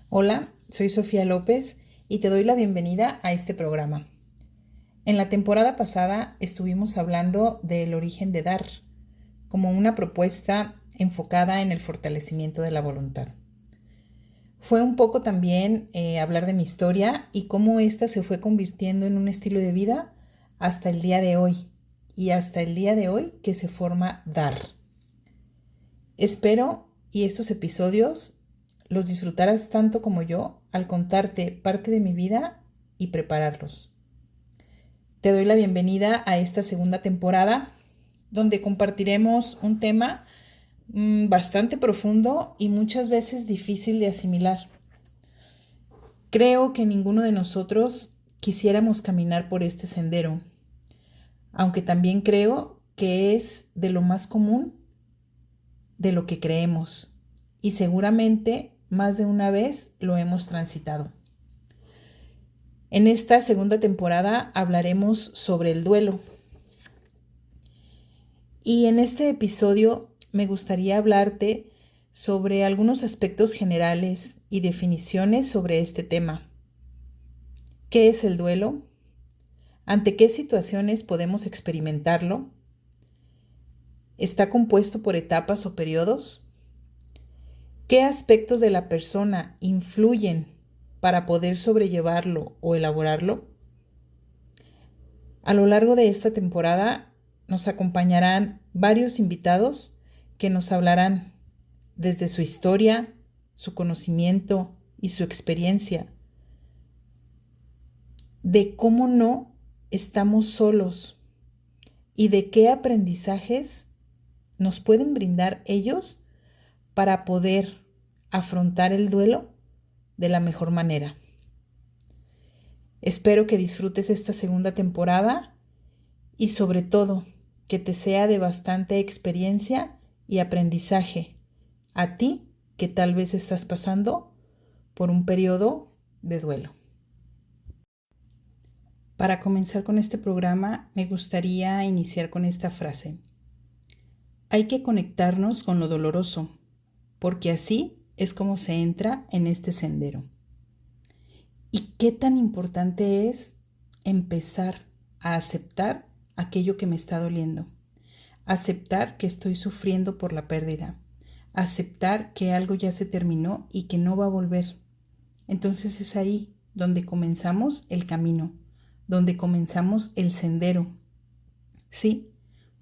Hola, soy Sofía López y te doy la bienvenida a este programa. En la temporada pasada estuvimos hablando del origen de dar, como una propuesta enfocada en el fortalecimiento de la voluntad. Fue un poco también hablar de mi historia y cómo ésta se fue convirtiendo en un estilo de vida hasta el día de hoy, y hasta el día de hoy que se forma dar. Espero y estos episodios los disfrutarás tanto como yo al contarte parte de mi vida y prepararlos. Te doy la bienvenida a esta segunda temporada, donde compartiremos un tema bastante profundo y muchas veces difícil de asimilar. Creo que ninguno de nosotros quisiéramos caminar por este sendero, aunque también creo que es de lo más común de lo que creemos y seguramente más de una vez lo hemos transitado. En esta segunda temporada hablaremos sobre el duelo. Y en este episodio me gustaría hablarte sobre algunos aspectos generales y definiciones sobre este tema. ¿Qué es el duelo? ¿Ante qué situaciones podemos experimentarlo? ¿Está compuesto por etapas o periodos? ¿Qué aspectos de la persona influyen para poder sobrellevarlo o elaborarlo? A lo largo de esta temporada nos acompañarán varios invitados que nos hablarán desde su historia, su conocimiento y su experiencia de cómo no estamos solos y de qué aprendizajes nos pueden brindar ellos para poder afrontar el duelo de la mejor manera. Espero que disfrutes esta segunda temporada y sobre todo que te sea de bastante experiencia y aprendizaje a ti que tal vez estás pasando por un periodo de duelo. Para comenzar con este programa me gustaría iniciar con esta frase. Hay que conectarnos con lo doloroso, porque así es como se entra en este sendero. ¿Y qué tan importante es empezar a aceptar aquello que me está doliendo? Aceptar que estoy sufriendo por la pérdida. Aceptar que algo ya se terminó y que no va a volver. Entonces es ahí donde comenzamos el camino, donde comenzamos el sendero. Sí,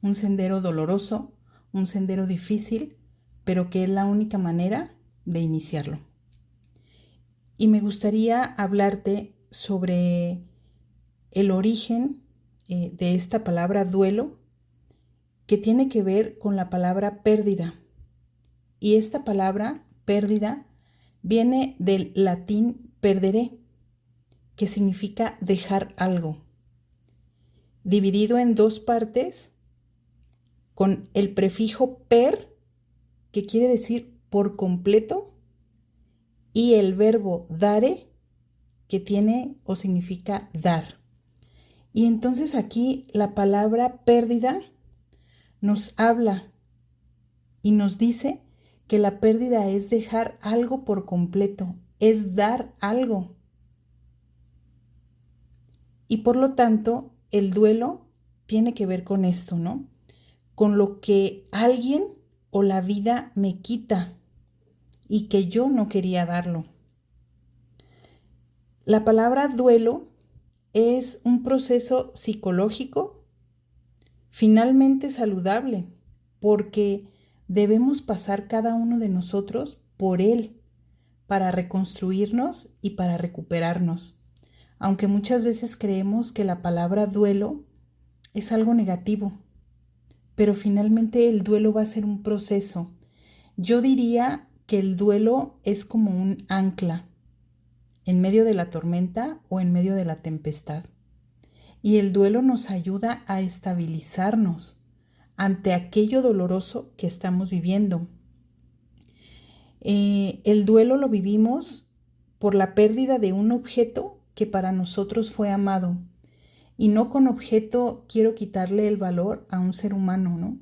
un sendero doloroso, un sendero difícil, pero que es la única manera de iniciarlo. Y me gustaría hablarte sobre el origen de esta palabra duelo, que tiene que ver con la palabra pérdida. Y esta palabra pérdida viene del latín perdere, que significa dejar algo, dividido en dos partes con el prefijo per, que quiere decir por completo, y el verbo dare, que tiene o significa dar. Y entonces aquí la palabra pérdida nos habla y nos dice que la pérdida es dejar algo por completo, es dar algo. Y por lo tanto, el duelo tiene que ver con esto, ¿no? Con lo que alguien o la vida me quita y que yo no quería darlo. La palabra duelo es un proceso psicológico finalmente saludable, porque debemos pasar cada uno de nosotros por él para reconstruirnos y para recuperarnos. Aunque muchas veces creemos que la palabra duelo es algo negativo, pero finalmente el duelo va a ser un proceso. Yo diría que el duelo es como un ancla en medio de la tormenta o en medio de la tempestad. Y el duelo nos ayuda a estabilizarnos ante aquello doloroso que estamos viviendo. El duelo lo vivimos por la pérdida de un objeto que para nosotros fue amado. Y no con objeto quiero quitarle el valor a un ser humano, ¿no?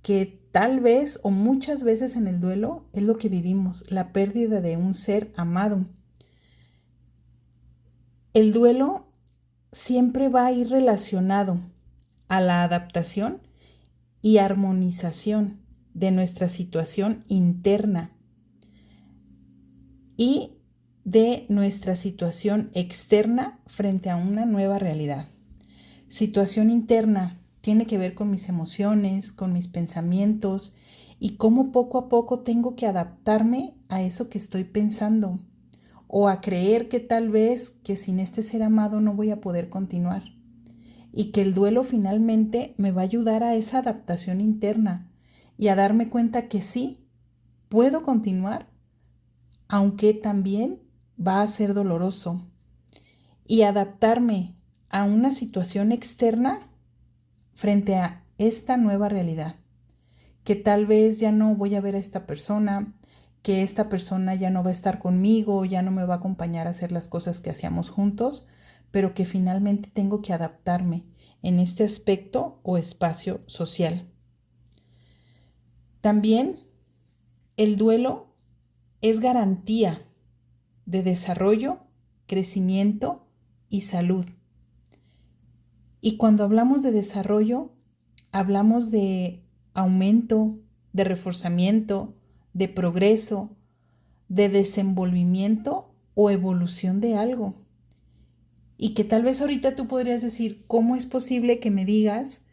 Que tal vez o muchas veces en el duelo es lo que vivimos, la pérdida de un ser amado. El duelo siempre va a ir relacionado a la adaptación y armonización de nuestra situación interna y de nuestra situación externa frente a una nueva realidad. Situación interna tiene que ver con mis emociones, con mis pensamientos y cómo poco a poco tengo que adaptarme a eso que estoy pensando o a creer que tal vez que sin este ser amado no voy a poder continuar y que el duelo finalmente me va a ayudar a esa adaptación interna y a darme cuenta que sí, puedo continuar, aunque también va a ser doloroso, y adaptarme a una situación externa frente a esta nueva realidad, que tal vez ya no voy a ver a esta persona, que esta persona ya no va a estar conmigo, ya no me va a acompañar a hacer las cosas que hacíamos juntos, pero que finalmente tengo que adaptarme en este aspecto o espacio social. También el duelo es garantía de desarrollo, crecimiento y salud. Y cuando hablamos de desarrollo, hablamos de aumento, de reforzamiento, de progreso, de desenvolvimiento o evolución de algo. Y que tal vez ahorita tú podrías decir, ¿cómo es posible que me digas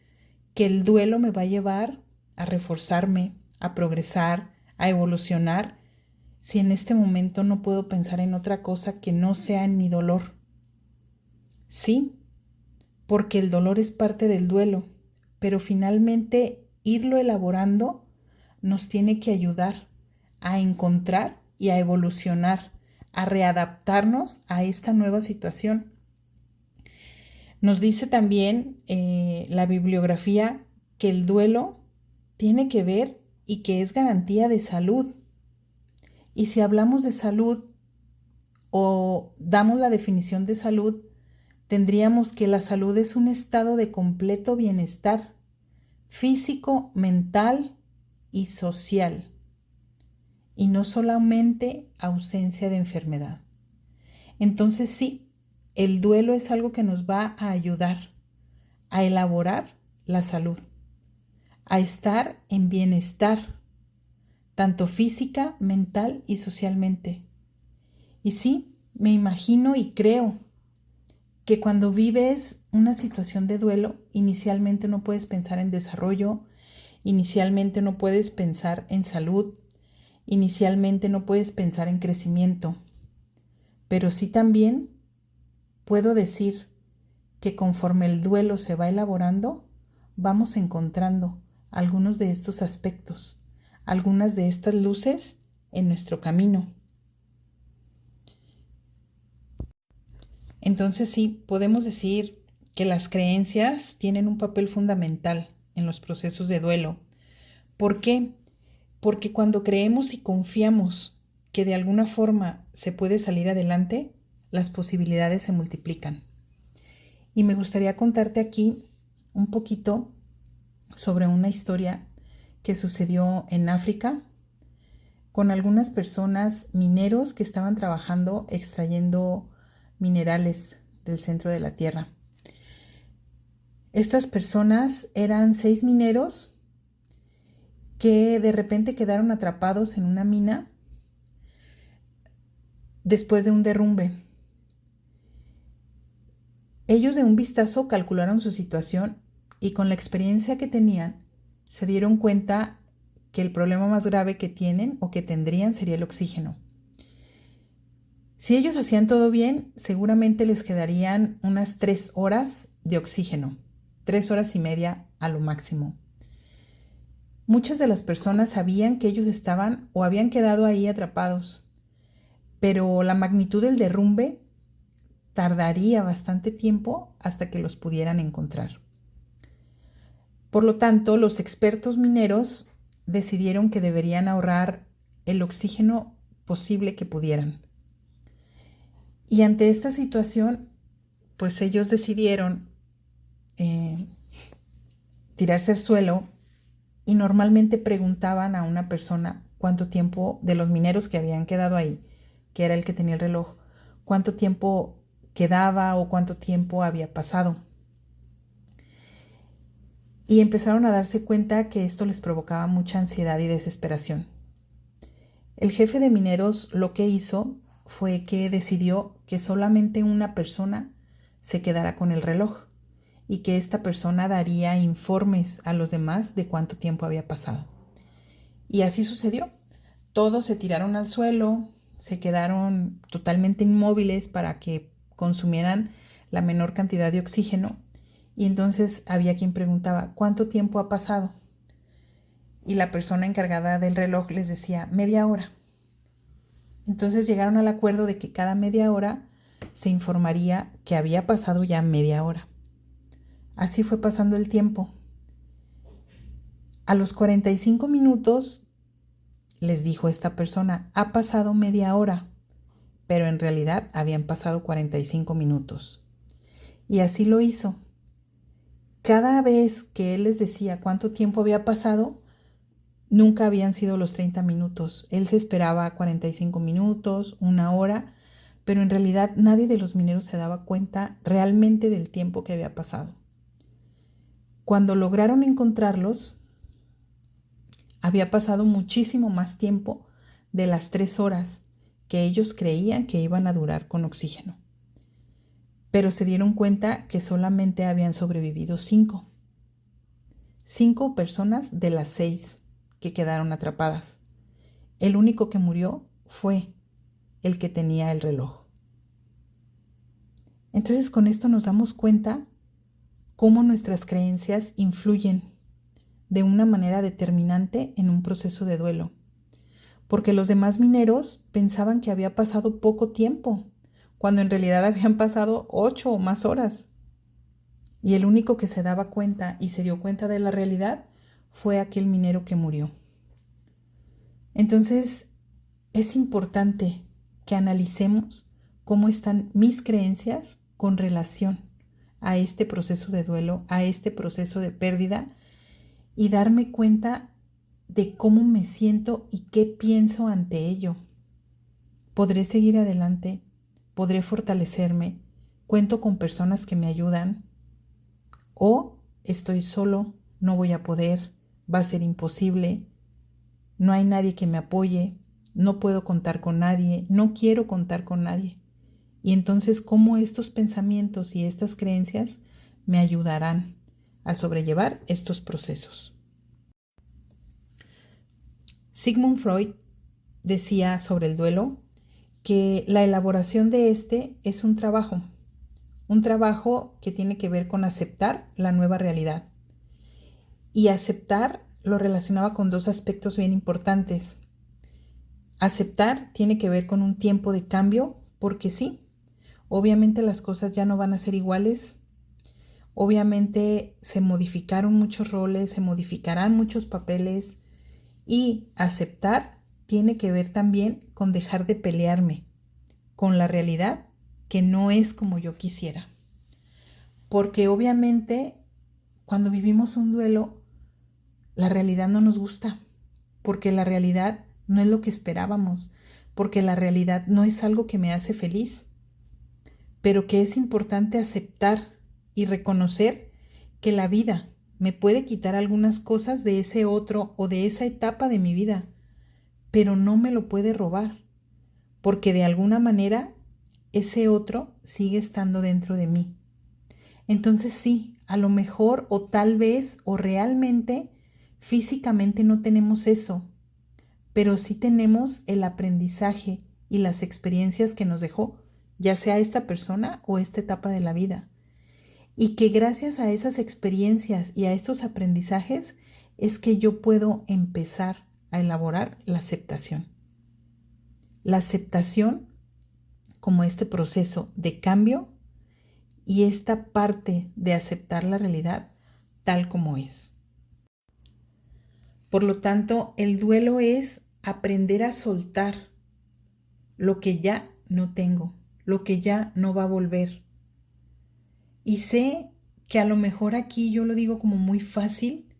que el duelo me va a llevar a reforzarme, a progresar, a evolucionar, si en este momento no puedo pensar en otra cosa que no sea en mi dolor? Sí, porque el dolor es parte del duelo, pero finalmente irlo elaborando nos tiene que ayudar a encontrar y a evolucionar, a readaptarnos a esta nueva situación. Nos dice también la bibliografía que el duelo tiene que ver y que es garantía de salud. Y si hablamos de salud o damos la definición de salud, tendríamos que la salud es un estado de completo bienestar físico, mental y social, y no solamente ausencia de enfermedad. Entonces sí, el duelo es algo que nos va a ayudar a elaborar la salud, a estar en bienestar, tanto física, mental y socialmente. Y sí, me imagino y creo que cuando vives una situación de duelo, inicialmente no puedes pensar en desarrollo, inicialmente no puedes pensar en salud, inicialmente no puedes pensar en crecimiento, pero sí también puedo decir que conforme el duelo se va elaborando, vamos encontrando algunos de estos aspectos, algunas de estas luces en nuestro camino. Entonces sí, podemos decir que las creencias tienen un papel fundamental en los procesos de duelo. ¿Por qué? Porque cuando creemos y confiamos que de alguna forma se puede salir adelante, las posibilidades se multiplican. Y me gustaría contarte aquí un poquito sobre una historia que sucedió en África con algunas personas mineros que estaban trabajando extrayendo minerales del centro de la tierra. Estas personas eran 6 mineros que de repente quedaron atrapados en una mina después de un derrumbe. Ellos de un vistazo calcularon su situación y con la experiencia que tenían se dieron cuenta que el problema más grave que tienen o que tendrían sería el oxígeno. Si ellos hacían todo bien, seguramente les quedarían unas 3 horas de oxígeno, 3 horas y media a lo máximo. Muchas de las personas sabían que ellos estaban o habían quedado ahí atrapados, pero la magnitud del derrumbe tardaría bastante tiempo hasta que los pudieran encontrar. Por lo tanto, los expertos mineros decidieron que deberían ahorrar el oxígeno posible que pudieran. Y ante esta situación, pues ellos decidieron tirarse al suelo y normalmente preguntaban a una persona cuánto tiempo, de los mineros que habían quedado ahí, que era el que tenía el reloj, cuánto tiempo quedaba o cuánto tiempo había pasado. Y empezaron a darse cuenta que esto les provocaba mucha ansiedad y desesperación. El jefe de mineros lo que hizo fue que decidió que solamente una persona se quedara con el reloj y que esta persona daría informes a los demás de cuánto tiempo había pasado. Y así sucedió. Todos se tiraron al suelo, se quedaron totalmente inmóviles para que consumieran la menor cantidad de oxígeno. Y entonces había quien preguntaba, ¿cuánto tiempo ha pasado? Y la persona encargada del reloj les decía, media hora. Entonces llegaron al acuerdo de que cada media hora se informaría que había pasado ya media hora. Así fue pasando el tiempo. A los 45 minutos les dijo esta persona, ha pasado media hora, pero en realidad habían pasado 45 minutos. Y así lo hizo. Cada vez que él les decía cuánto tiempo había pasado, nunca habían sido los 30 minutos. Él se esperaba 45 minutos, una hora, pero en realidad nadie de los mineros se daba cuenta realmente del tiempo que había pasado. Cuando lograron encontrarlos, había pasado muchísimo más tiempo de las 3 horas que ellos creían que iban a durar con oxígeno. Pero se dieron cuenta que solamente habían sobrevivido 5. 5 personas de las 6 que quedaron atrapadas. El único que murió fue el que tenía el reloj. Entonces con esto nos damos cuenta cómo nuestras creencias influyen de una manera determinante en un proceso de duelo. Porque los demás mineros pensaban que había pasado poco tiempo, cuando en realidad habían pasado 8 o más horas. Y el único que se daba cuenta y se dio cuenta de la realidad fue aquel minero que murió. Entonces, es importante que analicemos cómo están mis creencias con relación a este proceso de duelo, a este proceso de pérdida, y darme cuenta de cómo me siento y qué pienso ante ello. ¿Podré seguir adelante? ¿Podré fortalecerme? ¿Cuento con personas que me ayudan? ¿O estoy solo? ¿No voy a poder? ¿Va a ser imposible? ¿No hay nadie que me apoye? ¿No puedo contar con nadie? ¿No quiero contar con nadie? Y entonces, ¿cómo estos pensamientos y estas creencias me ayudarán a sobrellevar estos procesos? Sigmund Freud decía sobre el duelo que la elaboración de este es un trabajo que tiene que ver con aceptar la nueva realidad. Y aceptar lo relacionaba con 2 aspectos bien importantes. Aceptar tiene que ver con un tiempo de cambio, porque sí, obviamente las cosas ya no van a ser iguales, obviamente se modificaron muchos roles, se modificarán muchos papeles, y aceptar tiene que ver también con dejar de pelearme con la realidad que no es como yo quisiera. Porque obviamente cuando vivimos un duelo, la realidad no nos gusta, porque la realidad no es lo que esperábamos, porque la realidad no es algo que me hace feliz, pero que es importante aceptar y reconocer que la vida me puede quitar algunas cosas de ese otro o de esa etapa de mi vida, pero no me lo puede robar, porque de alguna manera ese otro sigue estando dentro de mí. Entonces sí, a lo mejor o tal vez o realmente físicamente no tenemos eso, pero sí tenemos el aprendizaje y las experiencias que nos dejó, ya sea esta persona o esta etapa de la vida. Y que gracias a esas experiencias y a estos aprendizajes es que yo puedo empezar a elaborar la aceptación. La aceptación como este proceso de cambio y esta parte de aceptar la realidad tal como es. Por lo tanto, el duelo es aprender a soltar lo que ya no tengo, lo que ya no va a volver. Y sé que a lo mejor aquí yo lo digo como muy fácil,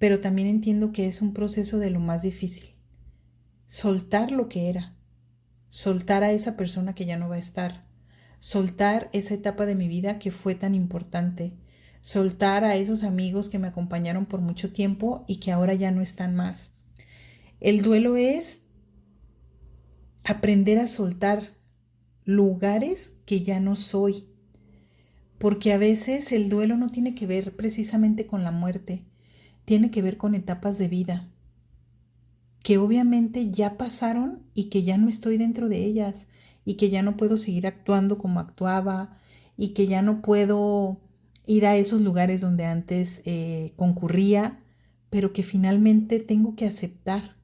pero también entiendo que es un proceso de lo más difícil. Soltar lo que era, soltar a esa persona que ya no va a estar, soltar esa etapa de mi vida que fue tan importante, soltar a esos amigos que me acompañaron por mucho tiempo y que ahora ya no están más. El duelo es aprender a soltar lugares que ya no soy, porque a veces el duelo no tiene que ver precisamente con la muerte, tiene que ver con etapas de vida que obviamente ya pasaron y que ya no estoy dentro de ellas y que ya no puedo seguir actuando como actuaba y que ya no puedo ir a esos lugares donde antes concurría, pero que finalmente tengo que aceptar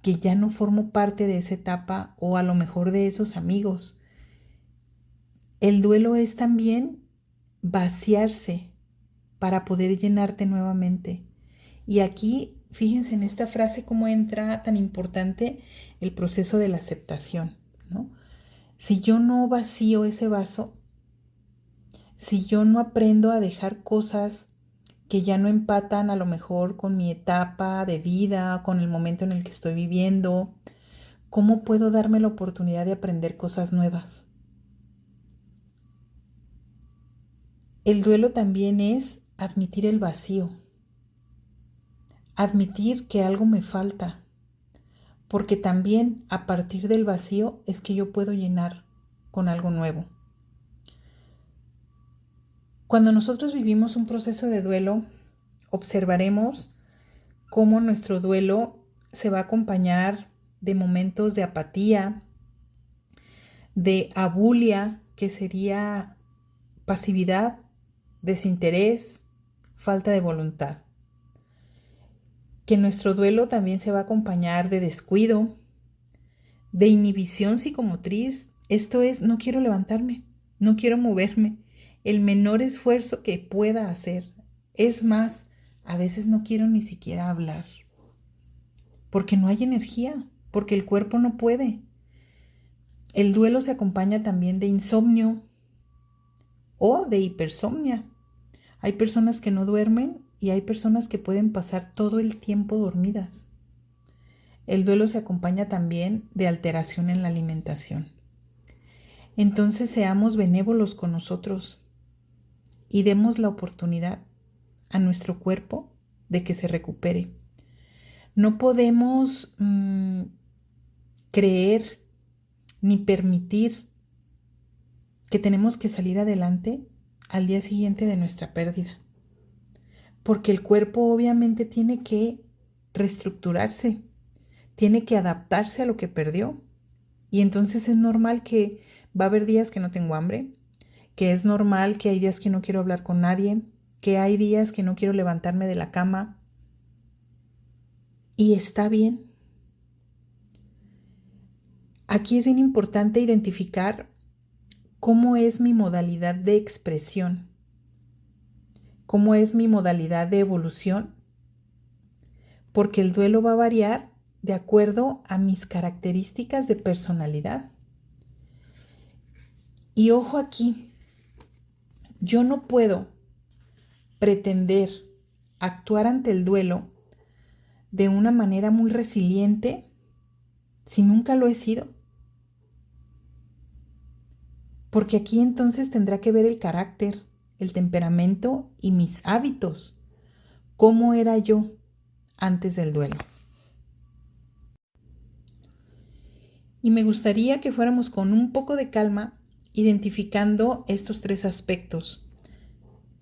que ya no formo parte de esa etapa o a lo mejor de esos amigos. El duelo es también vaciarse para poder llenarte nuevamente. Y aquí, fíjense en esta frase cómo entra tan importante el proceso de la aceptación, ¿no? Si yo no vacío ese vaso, si yo no aprendo a dejar cosas que ya no empatan a lo mejor con mi etapa de vida, con el momento en el que estoy viviendo, ¿cómo puedo darme la oportunidad de aprender cosas nuevas? El duelo también es admitir el vacío, admitir que algo me falta, porque también a partir del vacío es que yo puedo llenar con algo nuevo. Cuando nosotros vivimos un proceso de duelo, observaremos cómo nuestro duelo se va a acompañar de momentos de apatía, de abulia, que sería pasividad, desinterés, falta de voluntad. Que nuestro duelo también se va a acompañar de descuido, de inhibición psicomotriz. Esto es, no quiero levantarme, no quiero moverme, el menor esfuerzo que pueda hacer. Es más, a veces no quiero ni siquiera hablar, porque no hay energía, porque el cuerpo no puede. El duelo se acompaña también de insomnio o de hipersomnia. Hay personas que no duermen y hay personas que pueden pasar todo el tiempo dormidas. El duelo se acompaña también de alteración en la alimentación. Entonces seamos benévolos con nosotros y demos la oportunidad a nuestro cuerpo de que se recupere. No podemos creer ni permitir que tenemos que salir adelante al día siguiente de nuestra pérdida, porque el cuerpo obviamente tiene que reestructurarse, tiene que adaptarse a lo que perdió, y entonces es normal que va a haber días que no tengo hambre, que es normal que hay días que no quiero hablar con nadie, que hay días que no quiero levantarme de la cama, y está bien. Aquí es bien importante identificar cómo es mi modalidad de expresión, cómo es mi modalidad de evolución, porque el duelo va a variar de acuerdo a mis características de personalidad. Y ojo aquí, yo no puedo pretender actuar ante el duelo de una manera muy resiliente si nunca lo he sido. Porque aquí entonces tendrá que ver el carácter, el temperamento y mis hábitos. ¿Cómo era yo antes del duelo? Y me gustaría que fuéramos con un poco de calma identificando estos tres aspectos: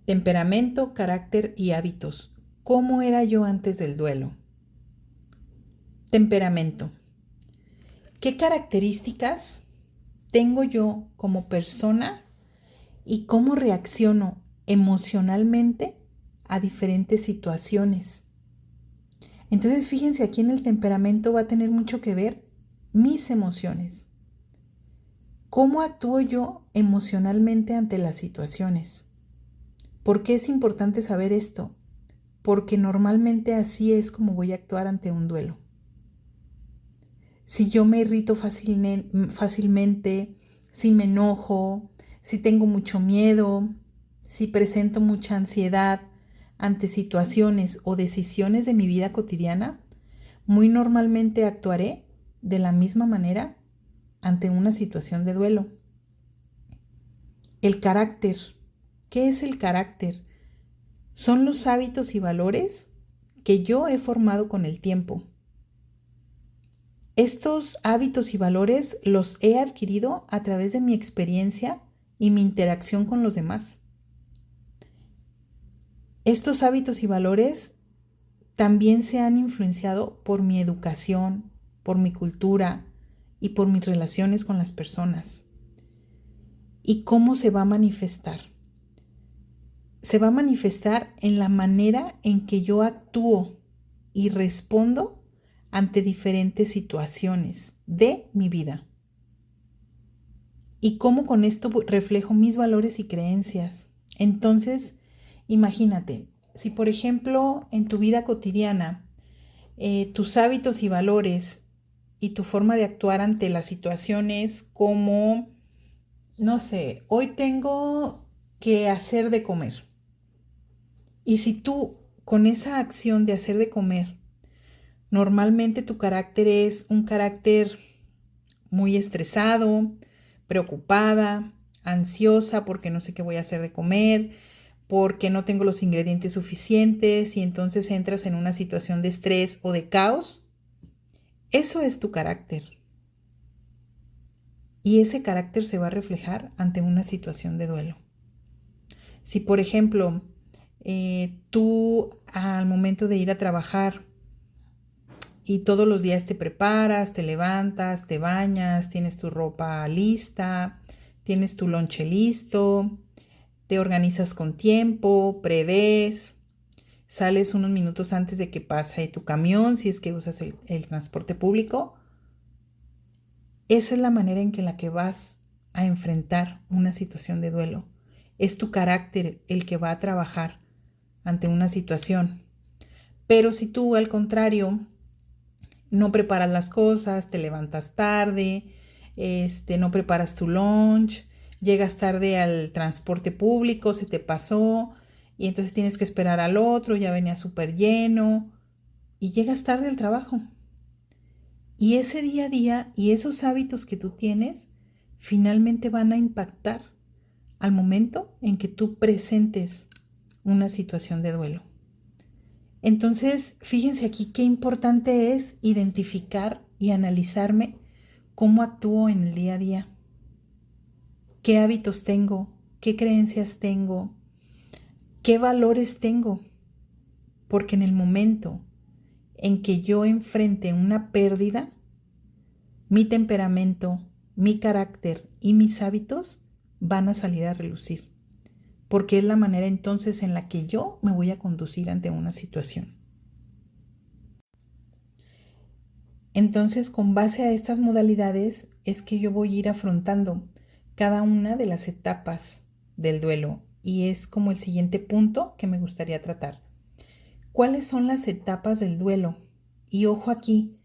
temperamento, carácter y hábitos. ¿Cómo era yo antes del duelo? Temperamento. ¿Qué características tengo yo como persona y cómo reacciono emocionalmente a diferentes situaciones? Entonces, fíjense, aquí en el temperamento va a tener mucho que ver mis emociones. ¿Cómo actúo yo emocionalmente ante las situaciones? ¿Por qué es importante saber esto? Porque normalmente así es como voy a actuar ante un duelo. Si yo me irrito fácilmente, si me enojo, si tengo mucho miedo, si presento mucha ansiedad, ante situaciones o decisiones de mi vida cotidiana, muy normalmente actuaré de la misma manera ante una situación de duelo. El carácter. ¿Qué es el carácter? Son los hábitos y valores que yo he formado con el tiempo. Estos hábitos y valores los he adquirido a través de mi experiencia y mi interacción con los demás. Estos hábitos y valores también se han influenciado por mi educación, por mi cultura y por mis relaciones con las personas. ¿Y cómo se va a manifestar? Se va a manifestar en la manera en que yo actúo y respondo ante diferentes situaciones de mi vida. Y cómo con esto reflejo mis valores y creencias. Entonces, imagínate, si por ejemplo en tu vida cotidiana tus hábitos y valores y tu forma de actuar ante las situaciones como, no sé, hoy tengo que hacer de comer. Y si tú con esa acción de hacer de comer, normalmente tu carácter es un carácter muy estresado, preocupada, ansiosa porque no sé qué voy a hacer de comer, porque no tengo los ingredientes suficientes y entonces entras en una situación de estrés o de caos, eso es tu carácter. Y ese carácter se va a reflejar ante una situación de duelo. Si, por ejemplo, tú al momento de ir a trabajar y todos los días te preparas, te levantas, te bañas, tienes tu ropa lista, tienes tu lonche listo, te organizas con tiempo, prevés, sales unos minutos antes de que pase tu camión, si es que usas el transporte público. Esa es la manera en la que vas a enfrentar una situación de duelo. Es tu carácter el que va a trabajar ante una situación. Pero si tú, al contrario, no preparas las cosas, te levantas tarde, no preparas tu lunch, llegas tarde al transporte público, se te pasó y entonces tienes que esperar al otro, ya venía súper lleno y llegas tarde al trabajo. Y ese día a día y esos hábitos que tú tienes finalmente van a impactar al momento en que tú presentes una situación de duelo. Entonces, fíjense aquí qué importante es identificar y analizarme cómo actúo en el día a día, qué hábitos tengo, qué creencias tengo, qué valores tengo, porque en el momento en que yo enfrente una pérdida, mi temperamento, mi carácter y mis hábitos van a salir a relucir, porque es la manera entonces en la que yo me voy a conducir ante una situación. Entonces, con base a estas modalidades es que yo voy a ir afrontando cada una de las etapas del duelo y es como el siguiente punto que me gustaría tratar. ¿Cuáles son las etapas del duelo? Y ojo aquí,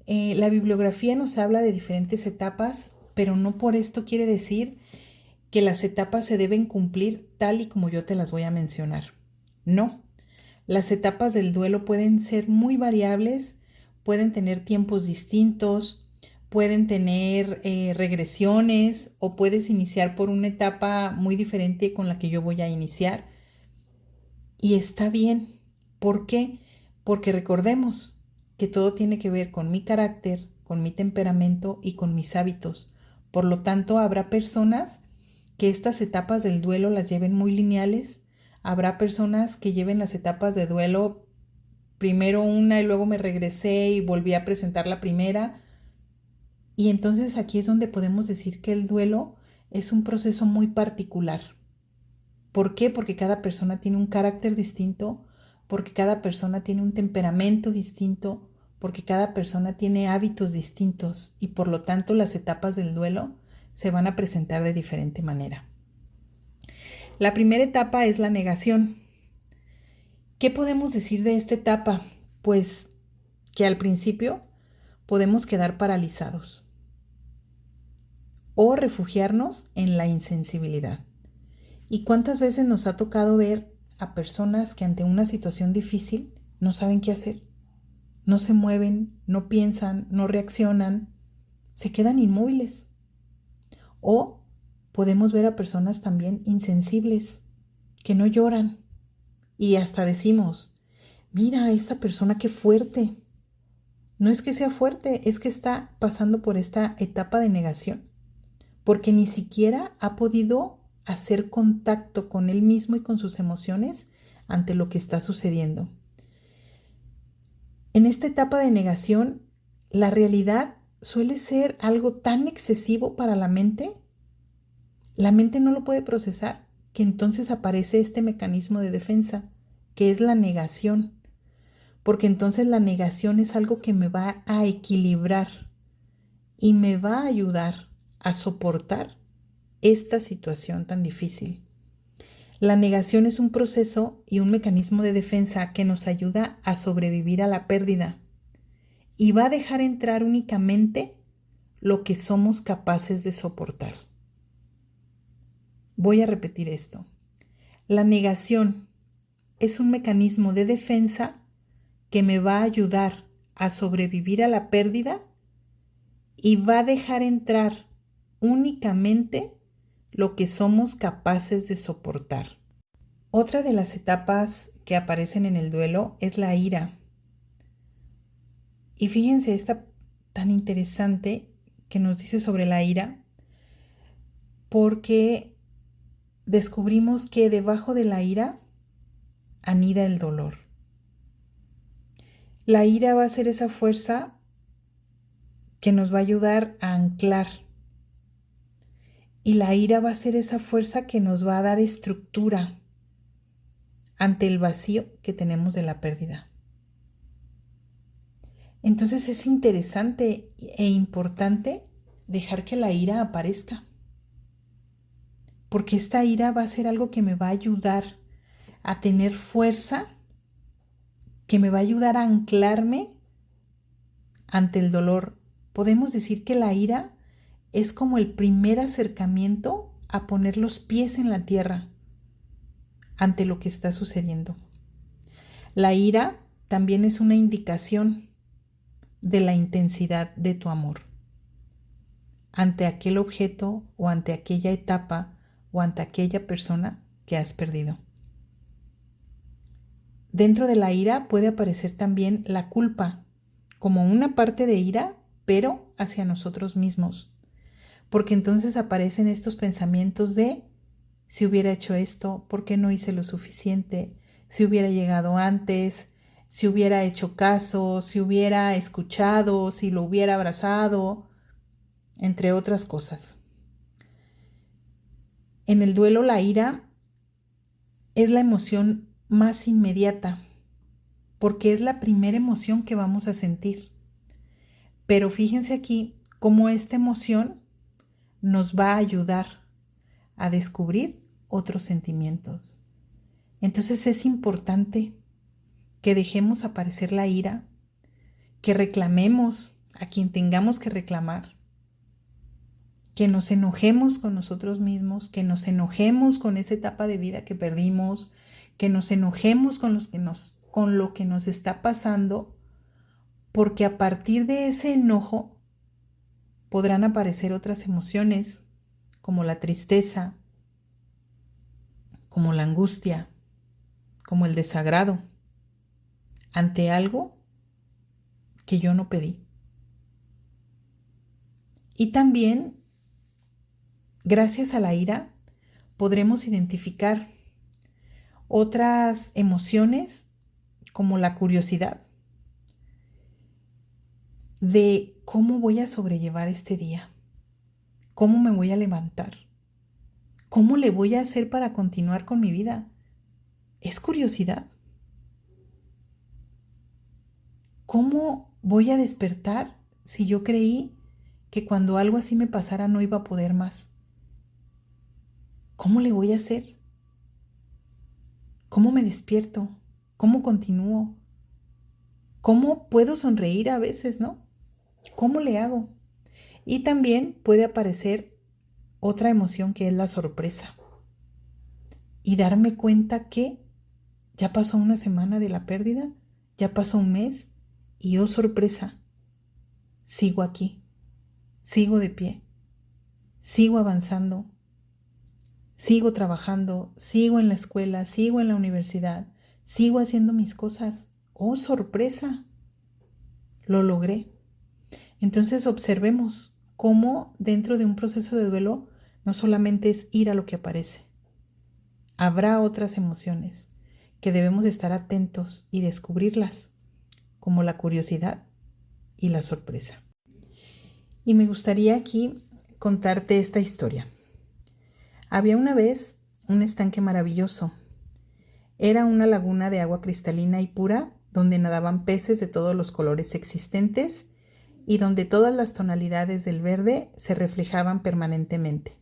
la bibliografía nos habla de diferentes etapas, pero no por esto quiere decir que las etapas se deben cumplir tal y como yo te las voy a mencionar. No, las etapas del duelo pueden ser muy variables, pueden tener tiempos distintos, pueden tener regresiones o puedes iniciar por una etapa muy diferente con la que yo voy a iniciar. Y está bien. ¿Por qué? Porque recordemos que todo tiene que ver con mi carácter, con mi temperamento y con mis hábitos. Por lo tanto, habrá personas que estas etapas del duelo las lleven muy lineales. Habrá personas que lleven las etapas de duelo primero una y luego me regresé y volví a presentar la primera. Y entonces aquí es donde podemos decir que el duelo es un proceso muy particular. ¿Por qué? Porque cada persona tiene un carácter distinto, porque cada persona tiene un temperamento distinto, porque cada persona tiene hábitos distintos y por lo tanto las etapas del duelo se van a presentar de diferente manera. La primera etapa es la negación. ¿Qué podemos decir de esta etapa? Pues que al principio podemos quedar paralizados o refugiarnos en la insensibilidad. ¿Y cuántas veces nos ha tocado ver a personas que ante una situación difícil no saben qué hacer, no se mueven, no piensan, no reaccionan, se quedan inmóviles. O podemos ver a personas también insensibles, que no lloran y hasta decimos, mira, esta persona qué fuerte. No es que sea fuerte, es que está pasando por esta etapa de negación, porque ni siquiera ha podido hacer contacto con él mismo y con sus emociones ante lo que está sucediendo. En esta etapa de negación, la realidad suele ser algo tan excesivo para la mente no lo puede procesar, que entonces aparece este mecanismo de defensa, que es la negación, porque entonces la negación es algo que me va a equilibrar y me va a ayudar a soportar esta situación tan difícil. La negación es un proceso y un mecanismo de defensa que nos ayuda a sobrevivir a la pérdida y va a dejar entrar únicamente lo que somos capaces de soportar. Voy a repetir esto. La negación es un mecanismo de defensa que me va a ayudar a sobrevivir a la pérdida y va a dejar entrar únicamente lo que somos capaces de soportar. Otra de las etapas que aparecen en el duelo es la ira. Y fíjense esta tan interesante que nos dice sobre la ira, porque descubrimos que debajo de la ira anida el dolor. La ira va a ser esa fuerza que nos va a ayudar a anclar. Y la ira va a ser esa fuerza que nos va a dar estructura ante el vacío que tenemos de la pérdida. Entonces es interesante e importante dejar que la ira aparezca, porque esta ira va a ser algo que me va a ayudar a tener fuerza, que me va a ayudar a anclarme ante el dolor. Podemos decir que la ira es como el primer acercamiento a poner los pies en la tierra ante lo que está sucediendo. La ira también es una indicación de la intensidad de tu amor ante aquel objeto o ante aquella etapa o ante aquella persona que has perdido. Dentro de la ira puede aparecer también la culpa, como una parte de ira, pero hacia nosotros mismos. Porque entonces aparecen estos pensamientos de si hubiera hecho esto, ¿por qué no hice lo suficiente? Si hubiera llegado antes, si hubiera hecho caso, si hubiera escuchado, si lo hubiera abrazado, entre otras cosas. En el duelo, la ira es la emoción más inmediata, porque es la primera emoción que vamos a sentir. Pero fíjense aquí cómo esta emoción nos va a ayudar a descubrir otros sentimientos. Entonces es importante que dejemos aparecer la ira, que reclamemos a quien tengamos que reclamar, que nos enojemos con nosotros mismos, que nos enojemos con esa etapa de vida que perdimos, que nos enojemos con lo que nos está pasando, porque a partir de ese enojo podrán aparecer otras emociones como la tristeza, como la angustia, como el desagrado ante algo que yo no pedí. Y también, gracias a la ira, podremos identificar otras emociones como la curiosidad de cómo voy a sobrellevar este día, cómo me voy a levantar, cómo le voy a hacer para continuar con mi vida. Es curiosidad. ¿Cómo voy a despertar si yo creí que cuando algo así me pasara no iba a poder más? ¿Cómo le voy a hacer? ¿Cómo me despierto? ¿Cómo continúo? ¿Cómo puedo sonreír a veces, no? ¿Cómo le hago? Y también puede aparecer otra emoción que es la sorpresa. Y darme cuenta que Ya pasó una semana de la pérdida, ya pasó un mes y oh sorpresa, sigo aquí, sigo de pie, sigo avanzando, sigo trabajando, sigo en la escuela, sigo en la universidad, sigo haciendo mis cosas. Oh sorpresa, lo logré. Entonces observemos cómo dentro de un proceso de duelo no solamente es ir a lo que aparece, habrá otras emociones que debemos estar atentos y descubrirlas, como la curiosidad y la sorpresa. Y me gustaría aquí contarte esta historia. Había una vez un estanque maravilloso. Era una laguna de agua cristalina y pura donde nadaban peces de todos los colores existentes y donde todas las tonalidades del verde se reflejaban permanentemente.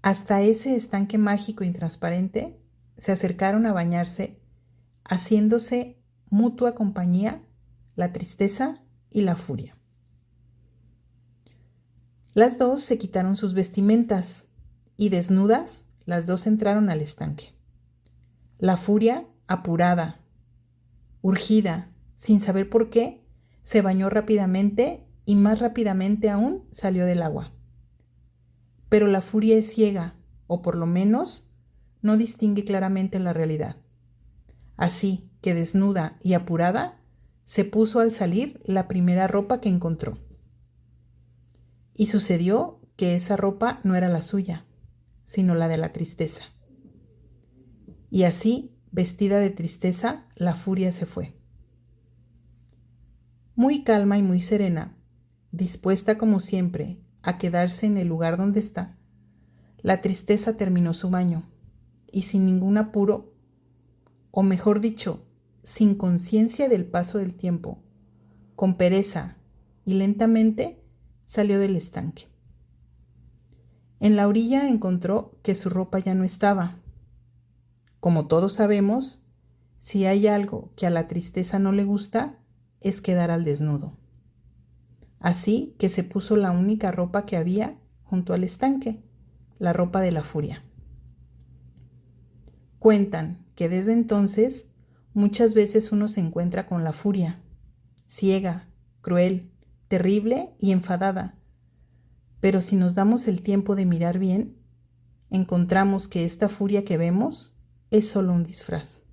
Hasta ese estanque mágico y transparente se acercaron a bañarse, haciéndose mutua compañía la tristeza y la furia. Las dos se quitaron sus vestimentas y desnudas las dos entraron al estanque. La furia, apurada, urgida, sin saber por qué, se bañó rápidamente y más rápidamente aún salió del agua. Pero la furia es ciega, o por lo menos no distingue claramente la realidad. Así que desnuda y apurada, se puso al salir la primera ropa que encontró. Y sucedió que esa ropa no era la suya, sino la de la tristeza. Y así, vestida de tristeza, la furia se fue. Muy calma y muy serena, dispuesta como siempre a quedarse en el lugar donde está, la tristeza terminó su baño y sin ningún apuro, o mejor dicho, sin conciencia del paso del tiempo, con pereza y lentamente salió del estanque. En la orilla encontró que su ropa ya no estaba. Como todos sabemos, si hay algo que a la tristeza no le gusta, es quedar al desnudo. Así que se puso la única ropa que había junto al estanque, la ropa de la furia. Cuentan que desde entonces muchas veces uno se encuentra con la furia, ciega, cruel, terrible y enfadada. Pero si nos damos el tiempo de mirar bien, encontramos que esta furia que vemos es solo un disfraz.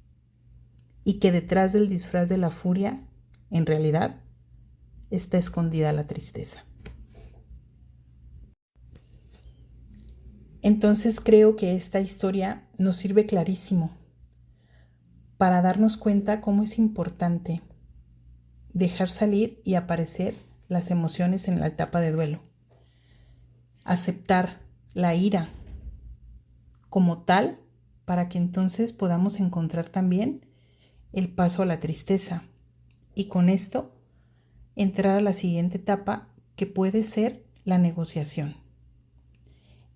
Y que detrás del disfraz de la furia, en realidad, está escondida la tristeza. Entonces creo que esta historia nos sirve clarísimo para darnos cuenta cómo es importante dejar salir y aparecer las emociones en la etapa de duelo. Aceptar la ira como tal para que entonces podamos encontrar también el paso a la tristeza y con esto entrar a la siguiente etapa que puede ser la negociación.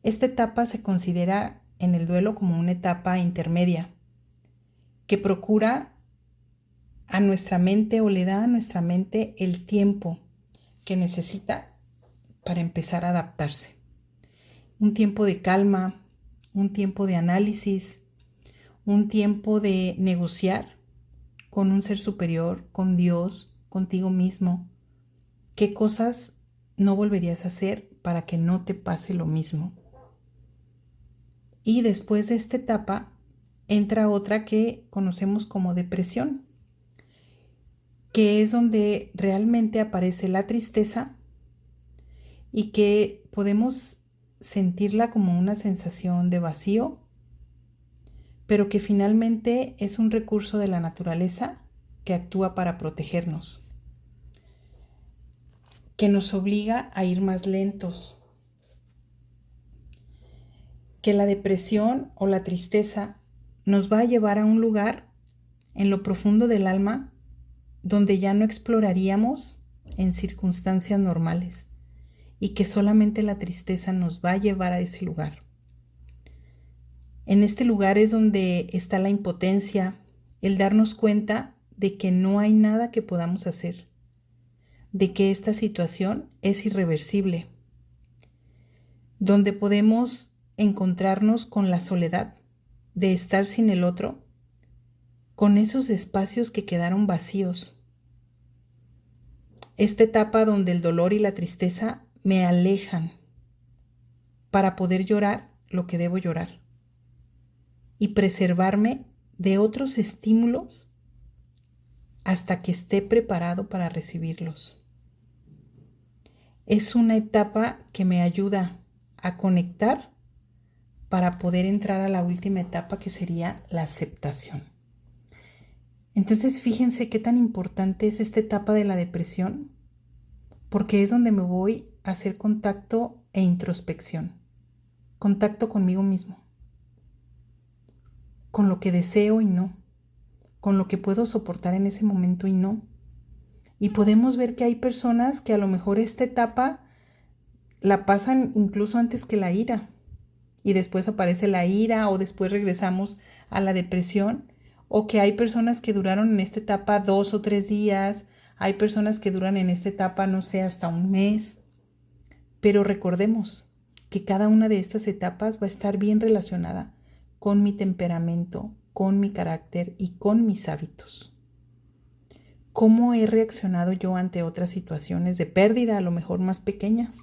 Esta etapa se considera en el duelo como una etapa intermedia que procura a nuestra mente o le da a nuestra mente el tiempo que necesita para empezar a adaptarse. Un tiempo de calma, un tiempo de análisis, un tiempo de negociar con un ser superior, con Dios, contigo mismo. ¿Qué cosas no volverías a hacer para que no te pase lo mismo? Y después de esta etapa entra otra que conocemos como depresión, que es donde realmente aparece la tristeza y que podemos sentirla como una sensación de vacío, pero que finalmente es un recurso de la naturaleza que actúa para protegernos, que nos obliga a ir más lentos, que la depresión o la tristeza nos va a llevar a un lugar en lo profundo del alma donde ya no exploraríamos en circunstancias normales y que solamente la tristeza nos va a llevar a ese lugar. En este lugar es donde está la impotencia, el darnos cuenta de que no hay nada que podamos hacer, de que esta situación es irreversible, donde podemos encontrarnos con la soledad, de estar sin el otro, con esos espacios que quedaron vacíos. Esta etapa donde el dolor y la tristeza me alejan para poder llorar lo que debo llorar y preservarme de otros estímulos hasta que esté preparado para recibirlos. Es una etapa que me ayuda a conectar para poder entrar a la última etapa, que sería la aceptación. Entonces, fíjense qué tan importante es esta etapa de la depresión, porque es donde me voy a hacer contacto e introspección, contacto conmigo mismo, con lo que deseo y no, con lo que puedo soportar en ese momento y no. Y podemos ver que hay personas que a lo mejor esta etapa la pasan incluso antes que la ira, y después aparece la ira o después regresamos a la depresión, o que hay personas que duraron en esta etapa 2 o 3 días, hay personas que duran en esta etapa, no sé, hasta un mes. Pero recordemos que cada una de estas etapas va a estar bien relacionada con mi temperamento, con mi carácter y con mis hábitos. ¿Cómo he reaccionado yo ante otras situaciones de pérdida, a lo mejor más pequeñas?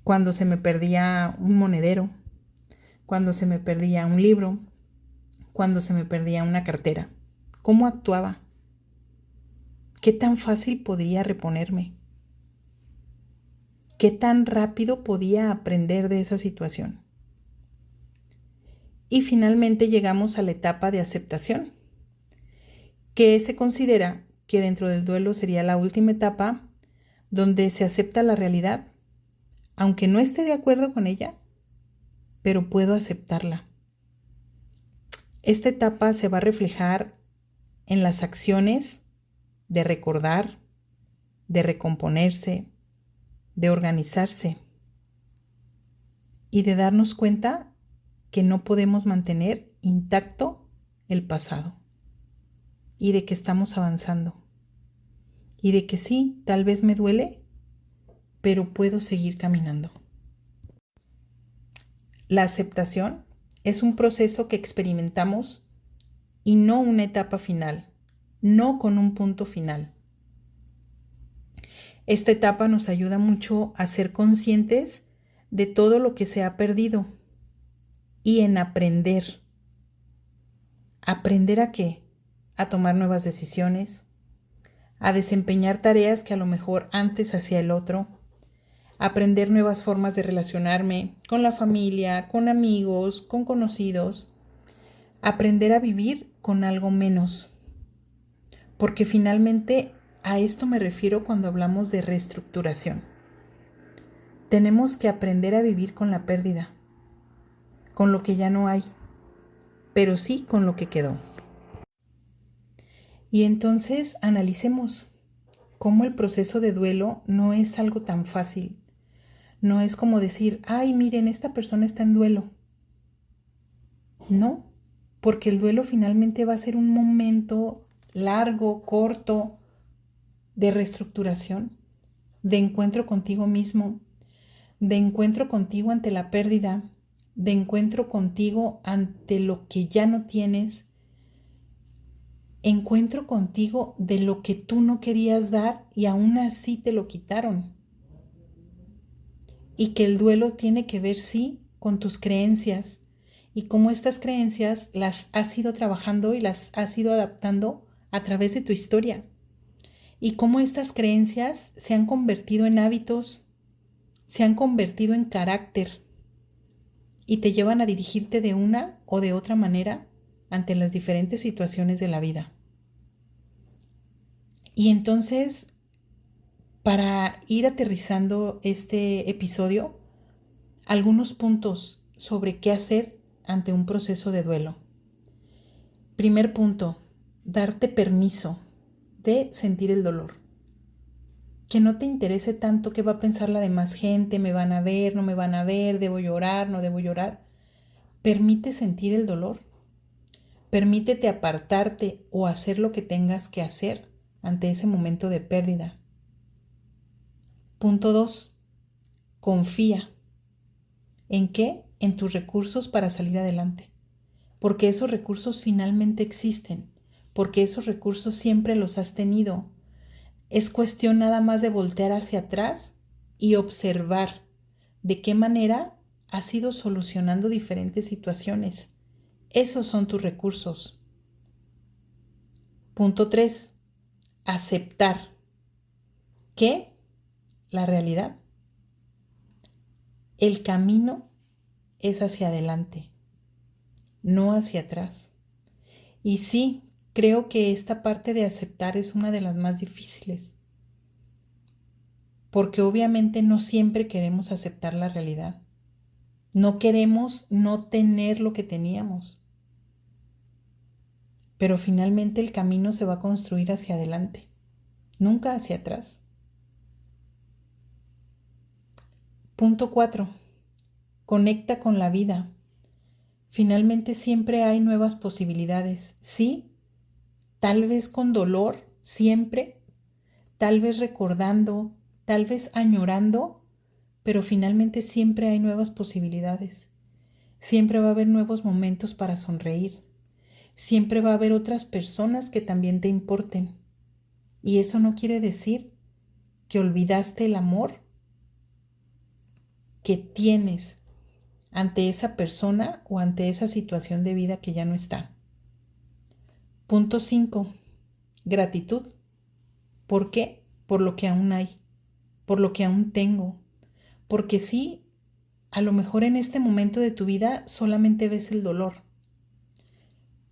Cuando se me perdía un monedero, cuando se me perdía un libro, cuando se me perdía una cartera. ¿Cómo actuaba? ¿Qué tan fácil podía reponerme? ¿Qué tan rápido podía aprender de esa situación? Y finalmente llegamos a la etapa de aceptación, que se considera que dentro del duelo sería la última etapa donde se acepta la realidad, aunque no esté de acuerdo con ella, pero puedo aceptarla. Esta etapa se va a reflejar en las acciones de recordar, de recomponerse, de organizarse y de darnos cuenta que no podemos mantener intacto el pasado y de que estamos avanzando y de que sí, tal vez me duele, pero puedo seguir caminando. La aceptación es un proceso que experimentamos y no una etapa final, no con un punto final. Esta etapa nos ayuda mucho a ser conscientes de todo lo que se ha perdido y en aprender. ¿Aprender a qué? A tomar nuevas decisiones, a desempeñar tareas que a lo mejor antes hacía el otro, a aprender nuevas formas de relacionarme con la familia, con amigos, con conocidos, aprender a vivir con algo menos. Porque finalmente a esto me refiero cuando hablamos de reestructuración. Tenemos que aprender a vivir con la pérdida, con lo que ya no hay, pero sí con lo que quedó. Y entonces analicemos cómo el proceso de duelo no es algo tan fácil. No es como decir, ay, miren, esta persona está en duelo. No, porque el duelo finalmente va a ser un momento largo, corto, de reestructuración, de encuentro contigo mismo, de encuentro contigo ante la pérdida, de encuentro contigo ante lo que ya no tienes, encuentro contigo de lo que tú no querías dar y aún así te lo quitaron. Y que el duelo tiene que ver, sí, con tus creencias y cómo estas creencias las has ido trabajando y las has ido adaptando a través de tu historia. Y cómo estas creencias se han convertido en hábitos, se han convertido en carácter y te llevan a dirigirte de una o de otra manera ante las diferentes situaciones de la vida. Y entonces, para ir aterrizando este episodio, algunos puntos sobre qué hacer ante un proceso de duelo. Primer punto, darte permiso de sentir el dolor. Que no te interese tanto qué va a pensar la demás gente, me van a ver, no me van a ver, debo llorar, no debo llorar. Permite sentir el dolor. Permítete apartarte o hacer lo que tengas que hacer ante ese momento de pérdida. Punto 2. Confía. ¿En qué? En tus recursos para salir adelante. porque esos recursos finalmente existen, porque esos recursos siempre los has tenido. Es cuestión nada más de voltear hacia atrás y observar de qué manera has ido solucionando diferentes situaciones. Esos son tus recursos. Punto 3. Aceptar que la realidad, el camino es hacia adelante, no hacia atrás. Y sí, creo que esta parte de aceptar es una de las más difíciles, porque obviamente no siempre queremos aceptar la realidad. No queremos no tener lo que teníamos, pero finalmente el camino se va a construir hacia adelante, nunca hacia atrás. Punto 4. Conecta con la vida. Finalmente siempre hay nuevas posibilidades. Sí, tal vez con dolor, siempre, tal vez recordando, tal vez añorando, pero finalmente siempre hay nuevas posibilidades. Siempre va a haber nuevos momentos para sonreír. Siempre va a haber otras personas que también te importen. Y eso no quiere decir que olvidaste el amor que tienes ante esa persona o ante esa situación de vida que ya no está. Punto 5. Gratitud. ¿Por qué? Por lo que aún hay, por lo que aún tengo. Porque sí, a lo mejor en este momento de tu vida solamente ves el dolor.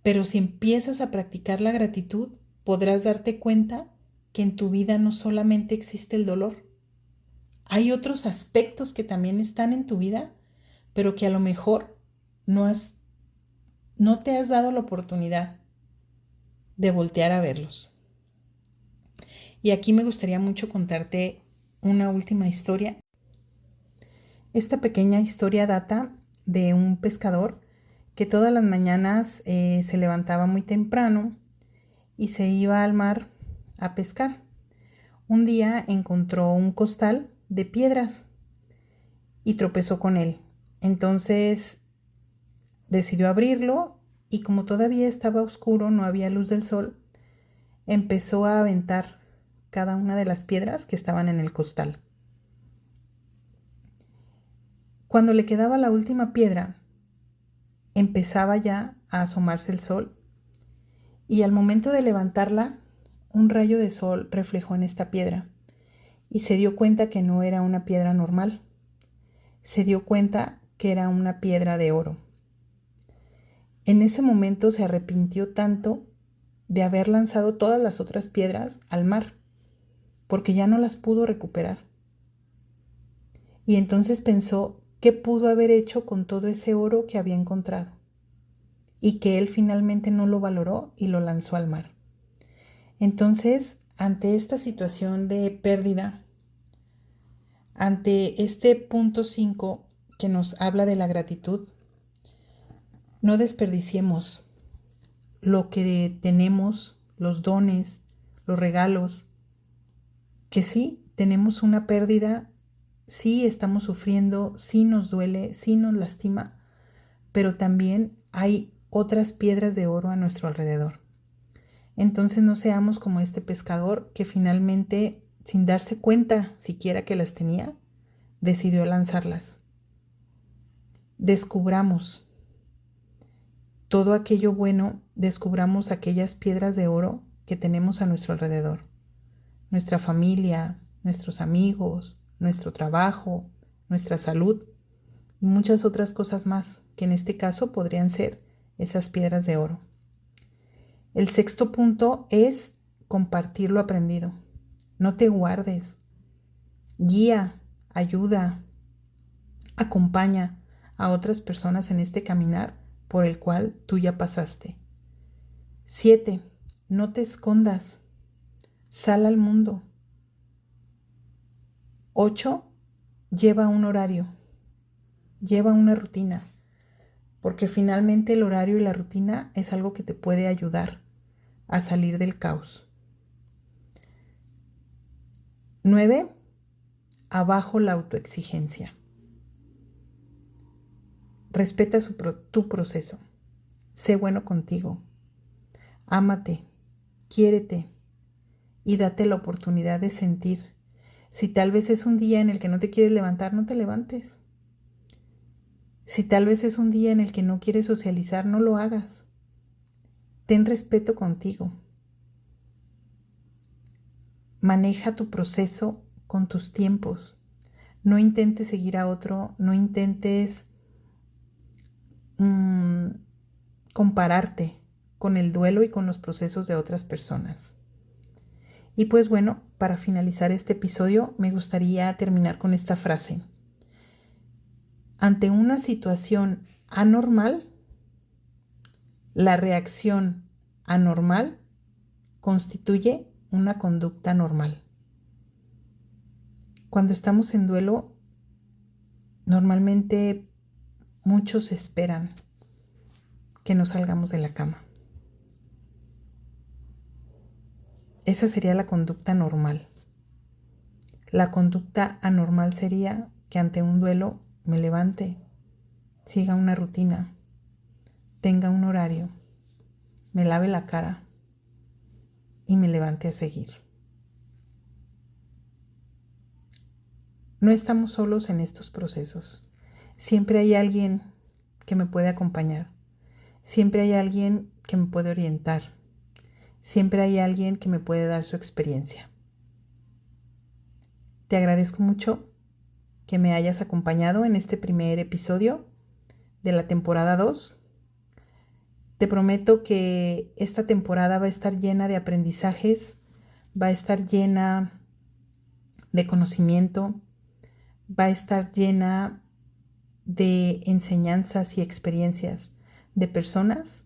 Pero si empiezas a practicar la gratitud, podrás darte cuenta que en tu vida no solamente existe el dolor. Hay otros aspectos que también están en tu vida, pero que a lo mejor no te has dado la oportunidad de voltear a verlos. Y aquí me gustaría mucho contarte una última historia. Esta pequeña historia data de un pescador que todas las mañanas se levantaba muy temprano y se iba al mar a pescar. Un día encontró un costal de piedras y tropezó con él. Entonces decidió abrirlo y como todavía estaba oscuro, no había luz del sol, empezó a aventar cada una de las piedras que estaban en el costal. Cuando le quedaba la última piedra, empezaba ya a asomarse el sol y al momento de levantarla, un rayo de sol reflejó en esta piedra y se dio cuenta que no era una piedra normal. Se dio cuenta que era una piedra de oro. En ese momento se arrepintió tanto de haber lanzado todas las otras piedras al mar, porque ya no las pudo recuperar. Y entonces pensó qué pudo haber hecho con todo ese oro que había encontrado, y que él finalmente no lo valoró y lo lanzó al mar. Entonces, ante esta situación de pérdida, ante este punto 5 que nos habla de la gratitud, no desperdiciemos lo que tenemos, los dones, los regalos, que sí, tenemos una pérdida, sí estamos sufriendo, sí nos duele, sí nos lastima, pero también hay otras piedras de oro a nuestro alrededor. Entonces no seamos como este pescador que finalmente, sin darse cuenta siquiera que las tenía, decidió lanzarlas. Descubramos todo aquello bueno, descubramos aquellas piedras de oro que tenemos a nuestro alrededor. Nuestra familia, nuestros amigos, nuestro trabajo, nuestra salud y muchas otras cosas más que en este caso podrían ser esas piedras de oro. El sexto punto es compartir lo aprendido. No te guardes. Guía, ayuda, acompaña a otras personas en este caminar por el cual tú ya pasaste. 7. No te escondas. Sal al mundo. 8. Lleva un horario. Lleva una rutina. Porque finalmente el horario y la rutina es algo que te puede ayudar a salir del caos. 9. Abajo la autoexigencia. Respeta tu proceso. Sé bueno contigo. Ámate, quiérete y date la oportunidad de sentir. Si tal vez es un día en el que no te quieres levantar, no te levantes. Si tal vez es un día en el que no quieres socializar, no lo hagas. Ten respeto contigo. Maneja tu proceso con tus tiempos. No intentes seguir a otro, no intentes compararte con el duelo y con los procesos de otras personas. Y pues bueno, para finalizar este episodio, me gustaría terminar con esta frase. Ante una situación anormal, la reacción anormal constituye una conducta normal. Cuando estamos en duelo, normalmente muchos esperan que no salgamos de la cama. Esa sería la conducta normal. La conducta anormal sería que ante un duelo me levante, siga una rutina, tenga un horario, me lave la cara y me levante a seguir. No estamos solos en estos procesos. Siempre hay alguien que me puede acompañar. Siempre hay alguien que me puede orientar. Siempre hay alguien que me puede dar su experiencia. Te agradezco mucho que me hayas acompañado en este primer episodio de la temporada 2. Te prometo que esta temporada va a estar llena de aprendizajes, va a estar llena de conocimiento, va a estar llena de enseñanzas y experiencias de personas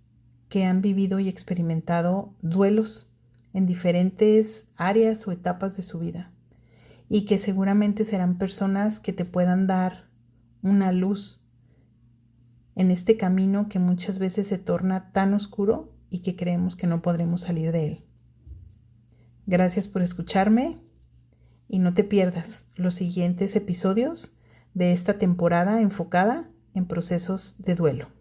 que han vivido y experimentado duelos en diferentes áreas o etapas de su vida y que seguramente serán personas que te puedan dar una luz en este camino que muchas veces se torna tan oscuro y que creemos que no podremos salir de él. Gracias por escucharme y no te pierdas los siguientes episodios de esta temporada enfocada en procesos de duelo.